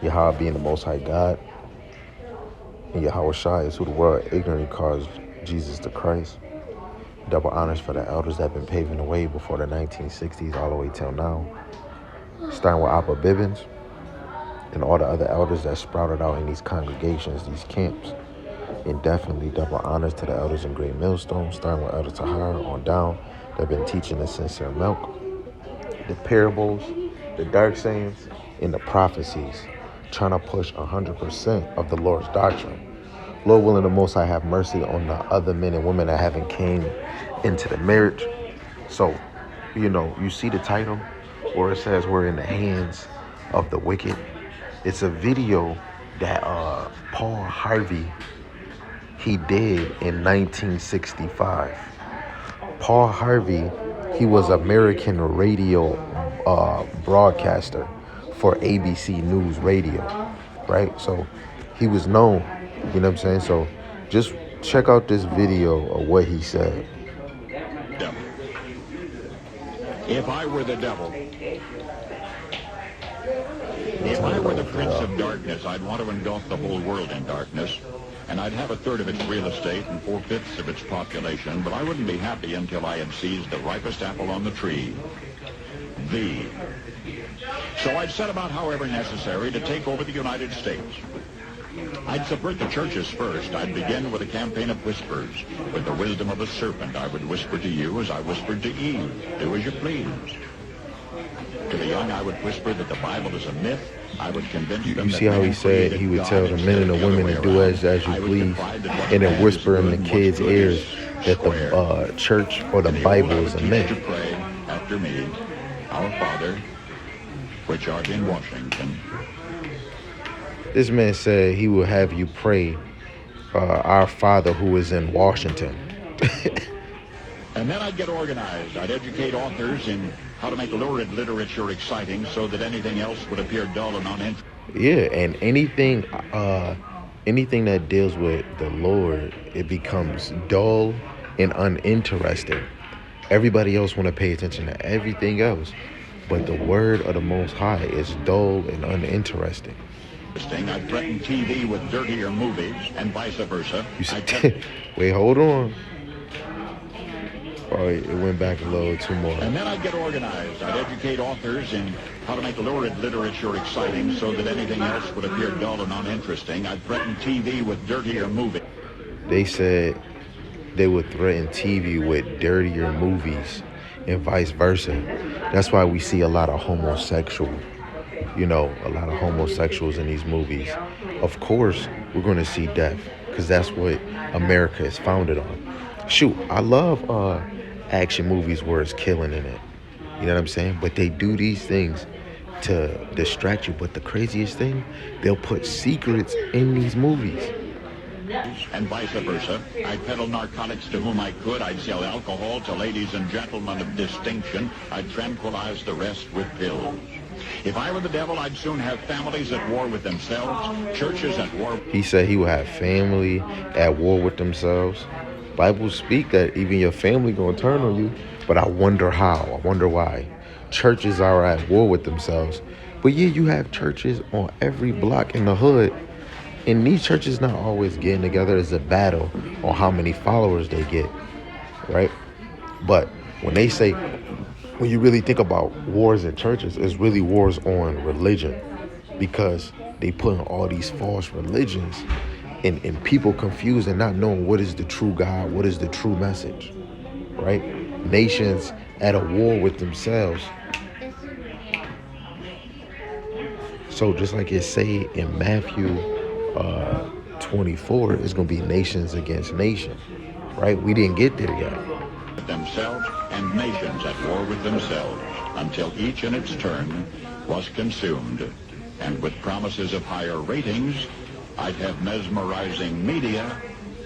Yahweh being the Most High God, and Yahweh Shai is who the world ignorantly calls Jesus the Christ. Double honors for the elders that have been paving the way before the 1960s all the way till now. Starting with Abba Bibbins and all the other elders that sprouted out in these congregations, these camps. And definitely double honors to the elders in Great Millstone, starting with Elder Tahar on down. They've been teaching the sincere milk, the parables, the dark sayings, and the prophecies, trying to push 100% of the Lord's doctrine. Lord willing, the Most High have mercy on the other men and women that haven't came into the marriage. So, you see the title where it says we're in the hands of the wicked. It's a video that Paul Harvey, he did in 1965. Paul Harvey, he was American radio broadcaster for ABC News Radio, right? So he was known, you know what I'm saying? So just check out this video of what he said. Devil. If I were the devil, if I were the prince of darkness, I'd want to engulf the whole world in darkness, and I'd have a third of its real estate and 4/5 of its population, but I wouldn't be happy until I had seized the ripest apple on the tree. Thee. So I'd set about, however necessary, to take over the United States. I'd subvert the churches first. I'd begin with a campaign of whispers. With the wisdom of a serpent, I would whisper to you as I whispered to Eve. Do as you please. To the young, I would whisper that the Bible is a myth. I would convince them. You see how he said he would tell the men and the women to do as you please, and then whisper in the kids' ears that the church or the Bible is a myth. To pray after me, our Father, which art in Washington. This man said he will have you pray, our Father who is in Washington. And then I'd get organized. I'd educate authors in how to make lurid literature exciting so that anything else would appear dull and uninteresting. Yeah, and anything that deals with the Lord, it becomes dull and uninteresting. Everybody else want to pay attention to everything else, but the word of the Most High is dull and uninteresting. I threaten TV with dirtier movies and vice versa. Wait, hold on. Oh, it went back a little too more. And then I'd get organized. I'd educate authors in how to make lurid literature exciting so that anything else would appear dull and uninteresting. I'd threaten TV with dirtier movies. They said they would threaten TV with dirtier movies and vice versa. That's why we see a lot of homosexuals in these movies. Of course, we're going to see death because that's what America is founded on. Shoot, I love action movies where it's killing in it. You know what I'm saying? But they do these things to distract you. But the craziest thing, they'll put secrets in these movies. And vice versa. I'd peddle narcotics to whom I could. I'd sell alcohol to ladies and gentlemen of distinction. I'd tranquilize the rest with pills. If I were the devil, I'd soon have families at war with themselves, churches at war. He said he would have family at war with themselves. Bible speak that even your family gonna turn on you, but I wonder how. I wonder why. Churches are at war with themselves, but yeah, you have churches on every block in the hood, and these churches not always getting together. It's a battle on how many followers they get, right? But when you really think about wars in churches, it's really wars on religion, because they put in all these false religions. And people confused and not knowing what is the true God, what is the true message, right? Nations at a war with themselves. So just like it say in Matthew 24, it's going to be nations against nations, right? We didn't get there yet. Themselves and nations at war with themselves until each in its turn was consumed. And with promises of higher ratings, I'd have mesmerizing media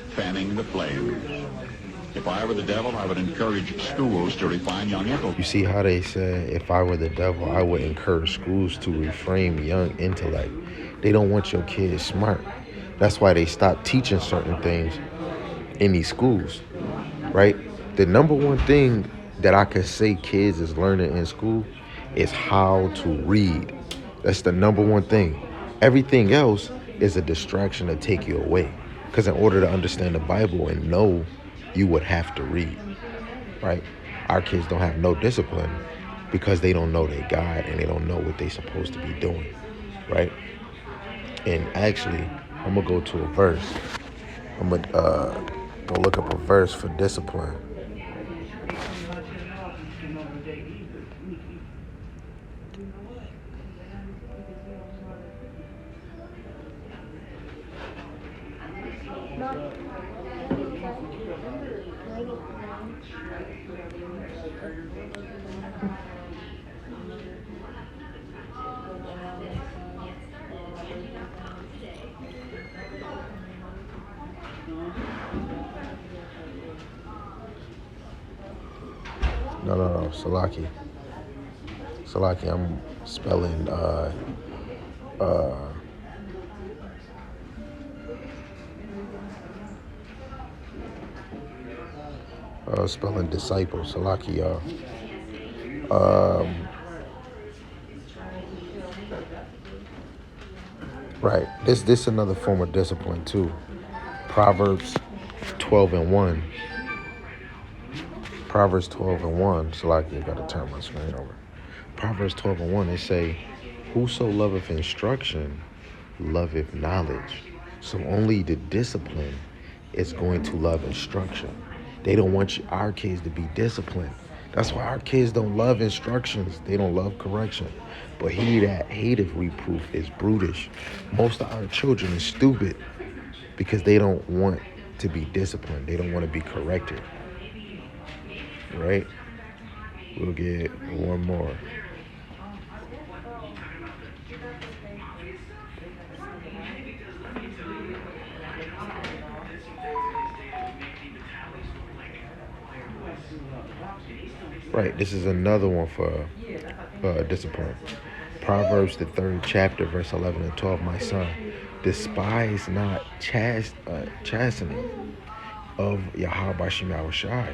fanning the flames. If I were the devil, I would encourage schools to refine young intellect. You see how they said, if I were the devil, I would encourage schools to reframe young intellect. They don't want your kids smart. That's why they stopped teaching certain things in these schools, right? The number one thing that I could say kids is learning in school is how to read. That's the number one thing. Everything else is a distraction to take you away. Because in order to understand the Bible and know, you would have to read, right? Our kids don't have no discipline because they don't know their God and they don't know what they're supposed to be doing, right? And actually, I'm gonna go to a verse. I'm gonna go look up a verse for discipline. No, Salaki. Salaki, I'm spelling spelling disciple. Salaki, y'all. Right. This another form of discipline too. Proverbs 12:1. Proverbs 12:1. Salaki, I gotta turn my screen over. Proverbs 12:1. They say, "Whoso loveth instruction, loveth knowledge." So only the discipline is going to love instruction. They don't want our kids to be disciplined. That's why our kids don't love instructions. They don't love correction. But he that hateth reproof is brutish. Most of our children is stupid because they don't want to be disciplined. They don't want to be corrected. Right? We'll get one more. Right, this is another one for discipline. Proverbs, the 3rd chapter, verse 11 and 12. My son, despise not chastening of Yahweh Shem Yahushai.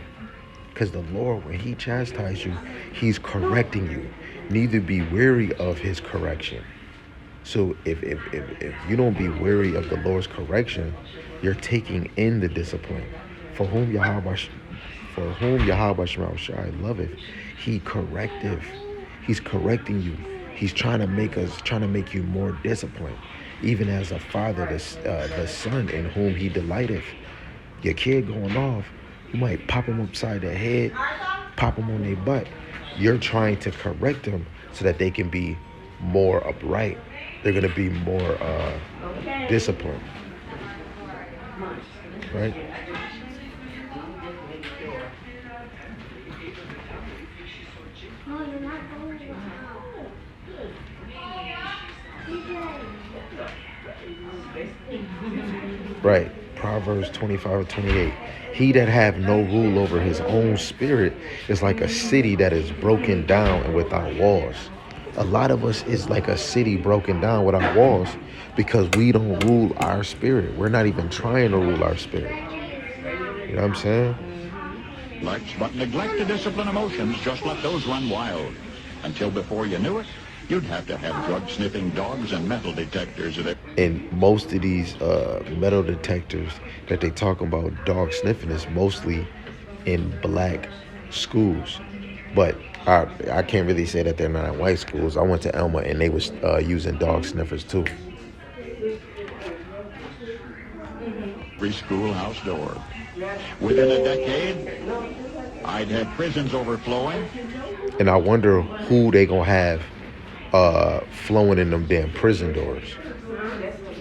Because the Lord, when he chastises you, he's correcting you. Neither be weary of his correction. So if you don't be weary of the Lord's correction, you're taking in the discipline. For whom Yahweh Shai loveth, he corrective. He's correcting you. He's trying to make you more disciplined. Even as a father, the son in whom he delighteth. Your kid going off, you might pop them upside the head, pop them on their butt. You're trying to correct them so that they can be more upright. They're going to be more disciplined. Right? Right. Proverbs 25:28. He that have no rule over his own spirit is like a city that is broken down and without walls. A lot of us is like a city broken down without walls because we don't rule our spirit. We're not even trying to rule our spirit. You know what I'm saying? But neglect to discipline emotions, just let those run wild. Until before you knew it, you'd have to have drug-sniffing dogs and metal detectors. And most of these metal detectors that they talk about dog sniffing is mostly in black schools. But I can't really say that they're not in white schools. I went to Elma and they was using dog sniffers too. Every schoolhouse door. Within a decade, I'd have prisons overflowing. And I wonder who they gonna have flowing in them damn prison doors.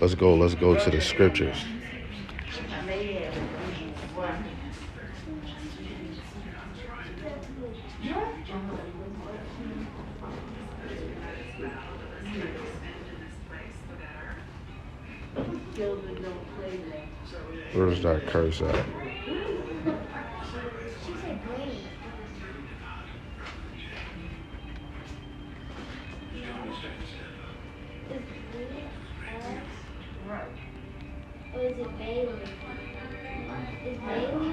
Let's go to the scriptures. Where's that curse at? Is it Bailey? Is Bailey?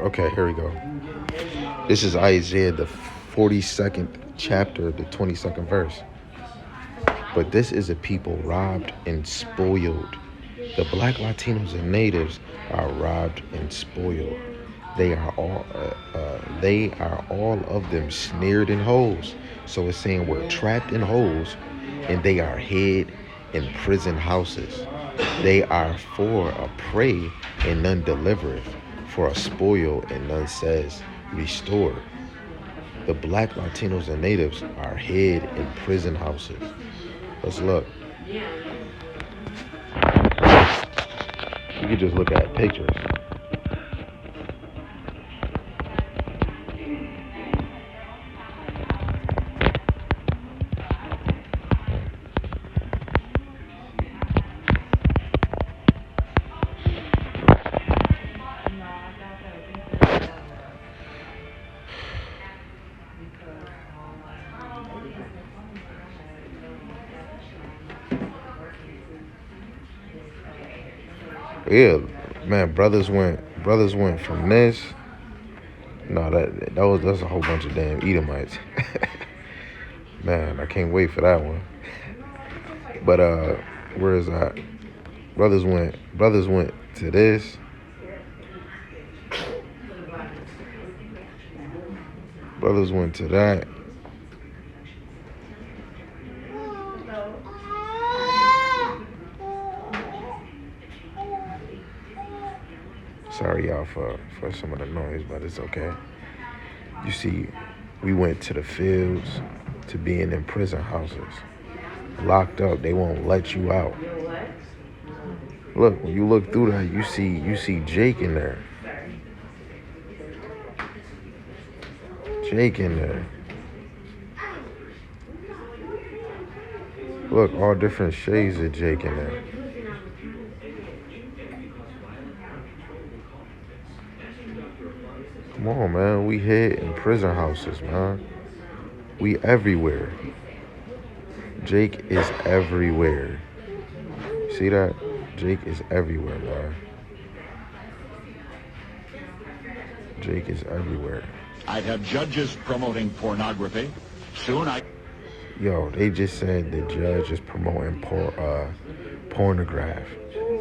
Okay, here we go. This is Isaiah, the 42nd chapter, the 22nd verse. But this is a people robbed and spoiled. The black Latinos and natives are robbed and spoiled. They are all of them snared in holes. So it's saying we're trapped in holes, and they are hid in prison houses. They are for a prey, and none delivereth, for a spoil, and none says, restore. The black Latinos and natives are hid in prison houses. Let's look. You can just look at pictures. Yeah, man, brothers went from this. No, that's a whole bunch of damn Edomites. Man, I can't wait for that one. But where is that? Brothers went to this. Brothers went to that. Sorry y'all for some of the noise, but it's okay. You see, we went to the fields, to being in prison houses. Locked up, they won't let you out. Look, when you look through that, you see Jake in there. Jake in there. Look, all different shades of Jake in there. Come on, man. We hid in prison houses, man. We everywhere. Jake is everywhere. See that? Jake is everywhere, man. Jake is everywhere. I'd have judges promoting pornography. Soon Yo, they just said the judge is promoting pornograph.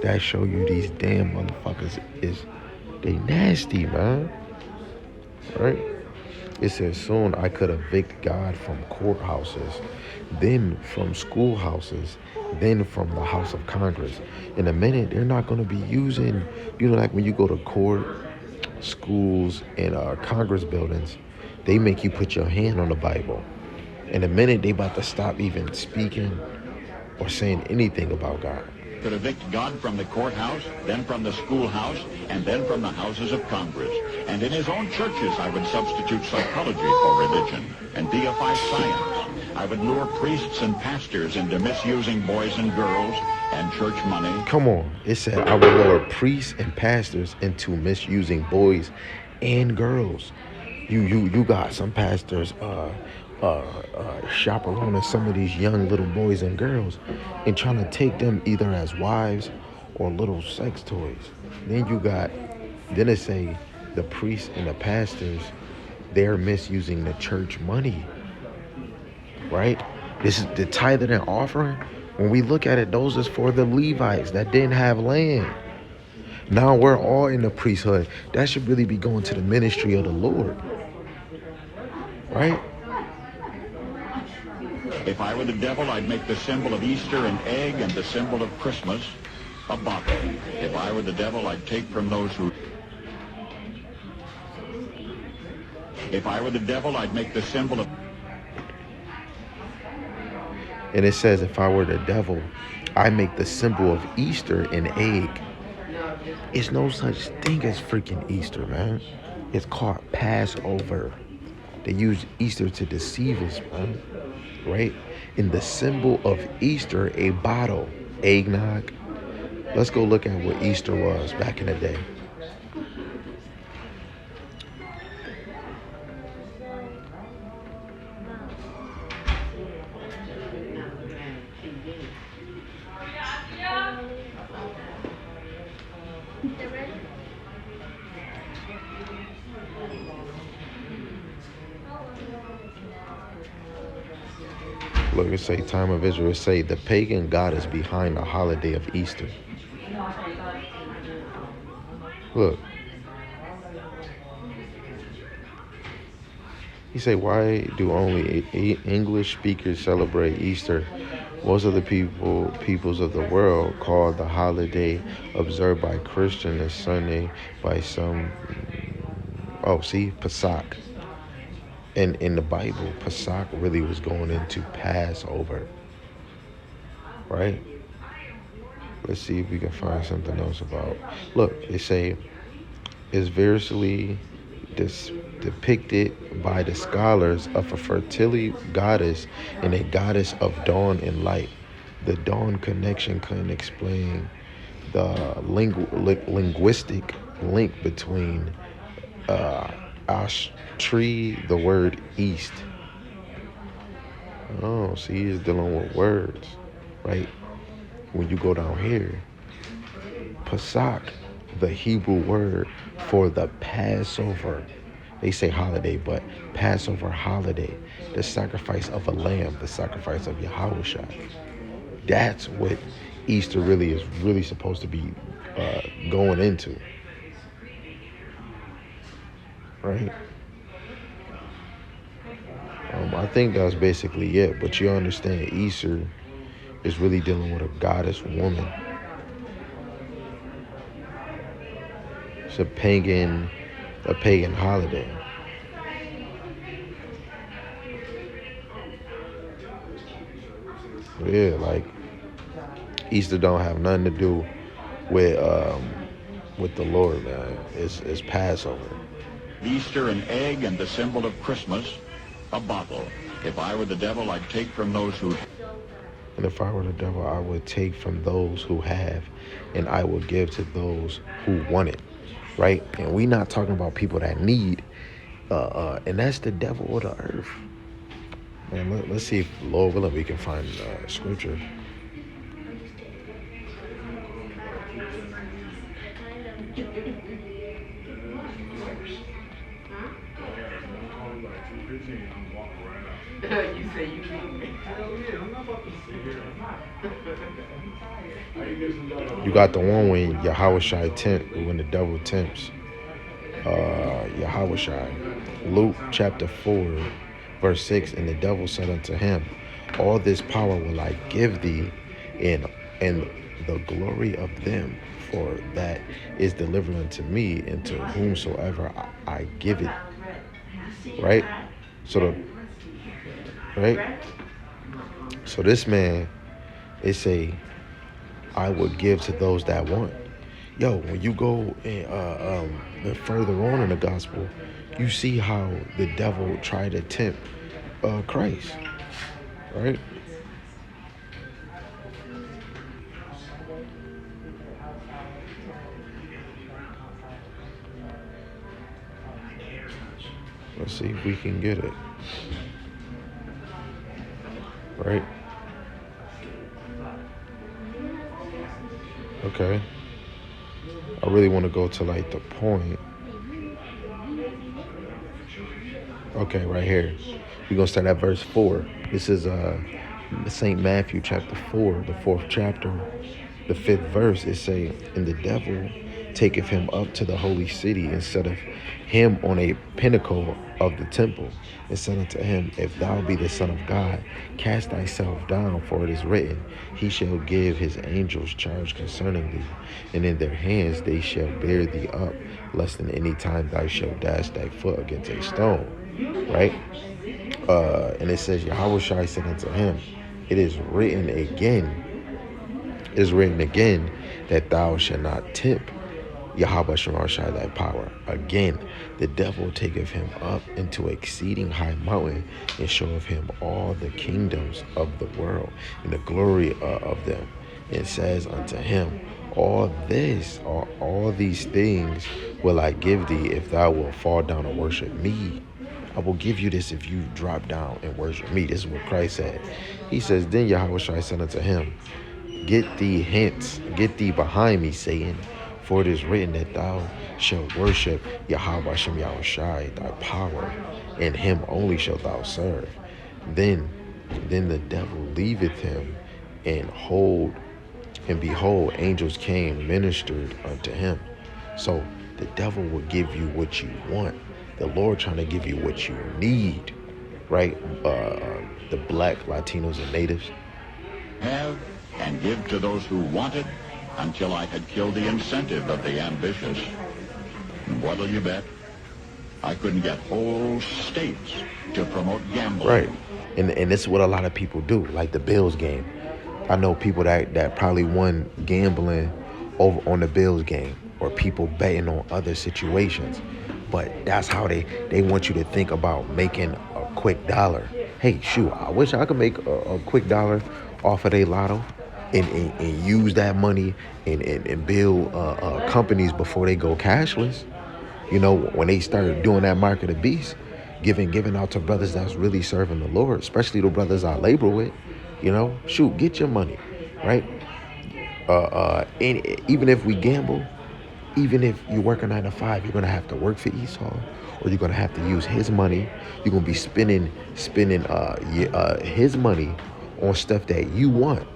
That show you these damn motherfuckers they nasty, man. Right? It says soon I could evict God from courthouses, then from schoolhouses, then from the House of Congress. In a minute, they're not going to be using, like when you go to court, schools, and Congress buildings, they make you put your hand on the Bible. In a minute, they about to stop even speaking or saying anything about God. could evict God from the courthouse, then from the schoolhouse, and then from the houses of Congress. And in his own churches, I would substitute psychology for religion and deify science. I would lure priests and pastors into misusing boys and girls and church money. Come on. It said I would lure priests and pastors into misusing boys and girls. You got some pastors chaperoning some of these young little boys and girls and trying to take them either as wives or little sex toys. Then it say the priests and the pastors, they're misusing the church money, right? This is the tithe and offering. When we look at it, those is for the Levites that didn't have land. Now we're all in the priesthood. That should really be going to the ministry of the Lord, right? If I were the devil, I'd make the symbol of Easter an egg and the symbol of Christmas a bottle. If I were the devil, I'd take from those who... If I were the devil, I'd make the symbol of... And it says, if I were the devil, I make the symbol of Easter an egg. It's no such thing as freaking Easter, man. It's called Passover. They use Easter to deceive us, man. Right? In the symbol of Easter, a bottle, eggnog. Let's go look at what Easter was back in the day. Look, it say time of Israel. It say the pagan god is behind the holiday of Easter. Look. He say, why do only English speakers celebrate Easter? Most of the peoples of the world call the holiday observed by Christians as Sunday by some. Oh, see, Pesach. And in the Bible, Pesach really was going into Passover, right? Let's see if we can find something else about. Look, they say it's variously depicted by the scholars of a fertility goddess and a goddess of dawn and light. The dawn connection can explain the linguistic link between Ashtree, the word east. Oh, see, he's dealing with words, right? When you go down here, Pesach, the Hebrew word for the Passover. They say holiday, but Passover holiday, the sacrifice of a lamb, the sacrifice of Yahushua. That's what Easter really is really supposed to be going into, right? I think that's basically it. But you understand, Easter is really dealing with a goddess woman. It's a pagan holiday. Yeah, like Easter don't have nothing to do with the Lord, man. It's Passover. Easter, an egg, and the symbol of Christmas, a bottle. If I were the devil, I'd take from those who... And if I were the devil, I would take from those who have, and I will give to those who want it, right? And we not talking about people that need, and that's the devil of the earth. Man, let's see if, Lord willing, we can find scripture. You say you need me. You got the one when Yahushua when the devil tempts Yahushua. Luke chapter 4, verse 6, and the devil said unto him, all this power will I give thee, and the glory of them, for that is delivered unto me, and to whomsoever I give it. Right? So this man, it say, I would give to those that want. Yo, when you go further on in the gospel, you see how the devil tried to tempt Christ, right? Let's see if we can get it. Right? Okay. I really want to go to like the point. Okay, right here. We're going to start at verse 4. This is St. Matthew chapter 4, the 4th chapter. The 5th verse, it say, and the devil taketh him up to the holy city and setteth him on a pinnacle of the temple, and said unto him, if thou be the Son of God, cast thyself down, for it is written, he shall give his angels charge concerning thee, and in their hands they shall bear thee up, lest in any time thou shalt dash thy foot against a stone. Right? And it says, Yahushua said unto him, it is written again that thou shalt not tempt Yahweh Shemashai thy power. Again, the devil taketh him up into exceeding high mountain, and showeth him all the kingdoms of the world and the glory of them, and says unto him, all these things will I give thee, if thou wilt fall down and worship me. I will give you this if you drop down and worship me. This is what Christ said. He says, then Yahushua said unto him, get thee hence, get thee behind me, Satan. For it is written that thou shalt worship Yahweh Shem Yahushai, thy power, and him only shalt thou serve. Then Then the devil leaveth him, and behold, angels came, ministered unto him. So the devil will give you what you want. The Lord trying to give you what you need, right? The black, Latinos, and natives. Have and give to those who wanted until I had killed the incentive of the ambitious. And what'll you bet? I couldn't get whole states to promote gambling. Right. And this is what a lot of people do, like the Bills game. I know people that probably won gambling over on the Bills game, or people betting on other situations. But that's how they want you to think about making a quick dollar. Hey, shoot, I wish I could make a quick dollar off of a lotto and use that money and build companies before they go cashless. You know, when they start doing that mark of the beast, giving out to brothers that's really serving the Lord, especially the brothers I labor with, you know, shoot, get your money, right? And even if we gamble, even if you work a 9 to 5, you're gonna have to work for Esau, or you're gonna have to use his money. You're gonna be spending his money on stuff that you want.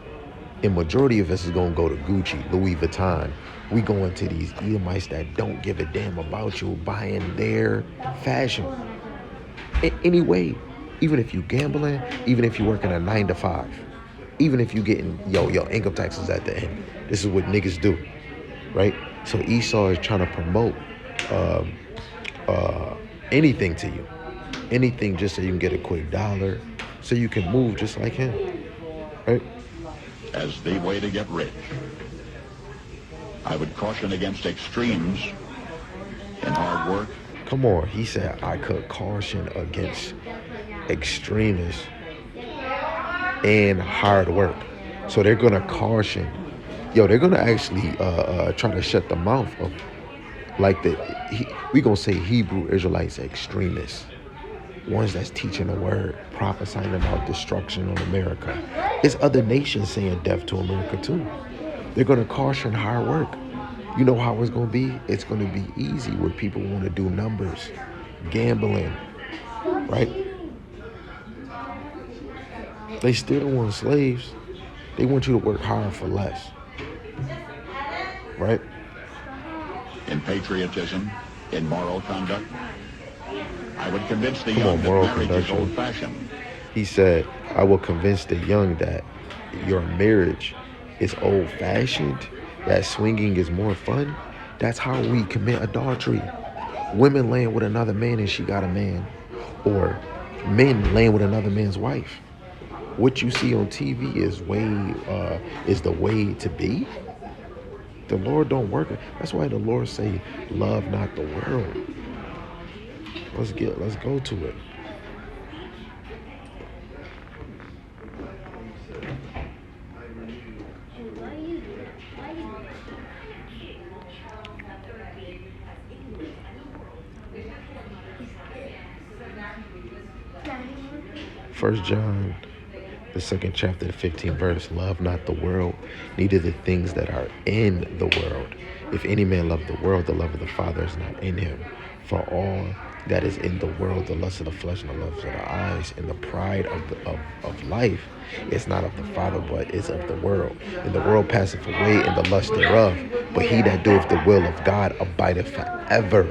And majority of us is gonna go to Gucci, Louis Vuitton. We going to these Edomites that don't give a damn about you, buying their fashion. Anyway, even if you gambling, even if you working a 9 to 5, even if you getting your income taxes at the end, this is what niggas do, right? So Esau is trying to promote anything to you, anything just so you can get a quick dollar, so you can move just like him, right? As the way to get rich. I would caution against extremes in hard work. Come on, he said I could caution against extremists and hard work. So they're gonna caution, they're gonna actually try to shut the mouth of, like, we gonna say Hebrew Israelites extremists, ones that's teaching the word, prophesying about destruction on America. It's other nations saying death to America too. They're gonna caution hard work. You know how it's gonna be? It's gonna be easy where people want to do numbers, gambling, right? They still want slaves. They want you to work hard for less, right? In patriotism, in moral conduct, I would convince the Come young on, that moral marriage is conduct. old-fashioned. He said, I will convince the young that your marriage is old-fashioned, that swinging is more fun. That's how we commit adultery. Women laying with another man and she got a man, or men laying with another man's wife. What you see on TV is the way to be. The Lord don't work it. That's why the Lord say, love not the world. Let's go to it. First John, the 2nd chapter, the 15th verse, love not the world, neither the things that are in the world. If any man love the world, the love of the Father is not in him. For all that is in the world, the lust of the flesh and the lust of the eyes and the pride of life, is not of the Father, but is of the world. And the world passeth away, and the lust thereof. But he that doeth the will of God abideth forever.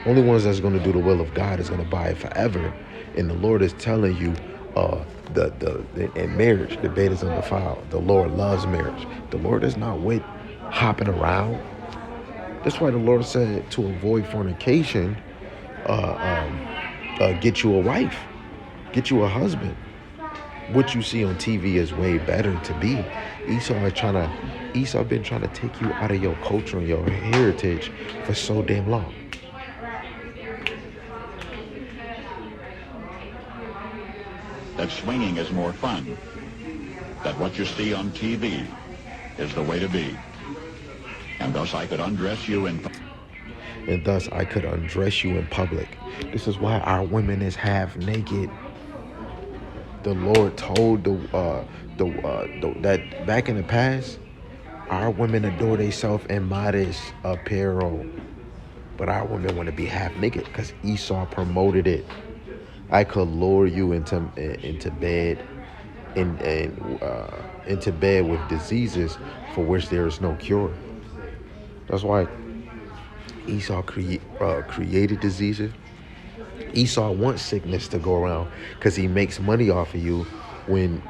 Only ones that's going to do the will of God is going to abide forever. And the Lord is telling you, in marriage, the bed is undefiled. The Lord loves marriage. The Lord is not with hopping around. That's why the Lord said to avoid fornication, get you a wife, get you a husband. What you see on TV is way better to be. Esau been trying to take you out of your culture and your heritage for so damn long. That swinging is more fun. That what you see on TV is the way to be. And thus I could undress you in public. This is why our women is half naked. The Lord told that back in the past, our women adore themselves in modest apparel, but our women want to be half naked because Esau promoted it. I could lure you into bed into bed with diseases for which there is no cure. That's why Esau created diseases. Esau wants sickness to go around because he makes money off of you when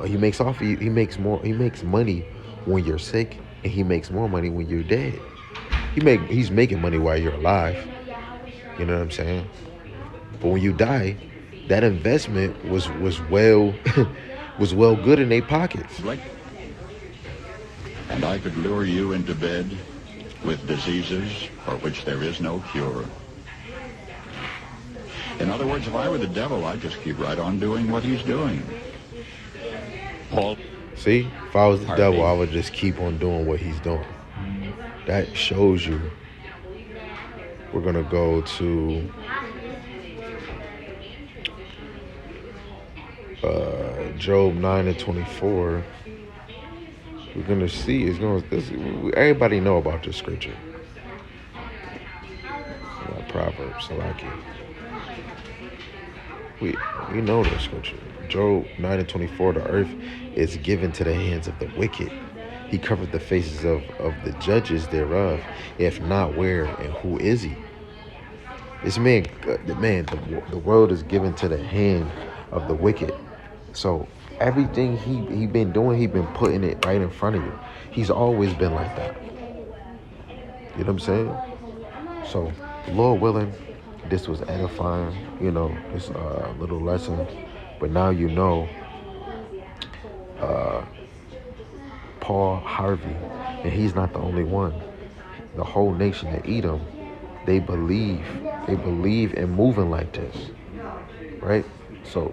he makes off of you. He makes money when you're sick, and he makes more money when you're dead. He's making money while you're alive. You know what I'm saying? But when you die, that investment was well was well good in their pockets. And I could lure you into bed with diseases for which there is no cure. In other words, if I were the devil, I'd just keep right on doing what he's doing. Paul. See, if I was the devil, I would just keep on doing what he's doing. That shows you. We're going to go to Job 9:24. We're going to see. Everybody know about this scripture. Proverbs, Salaki. We know this scripture. Job 9:24. The earth is given to the hands of the wicked. He covered the faces of the judges thereof. If not, where and who is he? This man, the world is given to the hand of the wicked. So everything he been doing, he been putting it right in front of you. He's always been like that. You know what I'm saying? So, Lord willing, this was edifying. You know, this little lesson. But now you know. Paul Harvey, and he's not the only one. The whole nation of Edom, they believe in moving like this, right? So,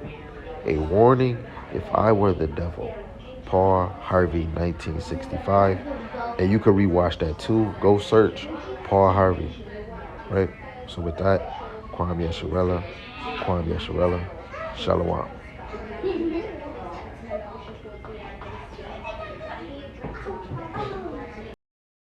a warning: if I were the devil, Paul Harvey, 1965, and you can rewatch that too. Go search Paul Harvey, right? So with that, Kwame Yasharella, Shalom.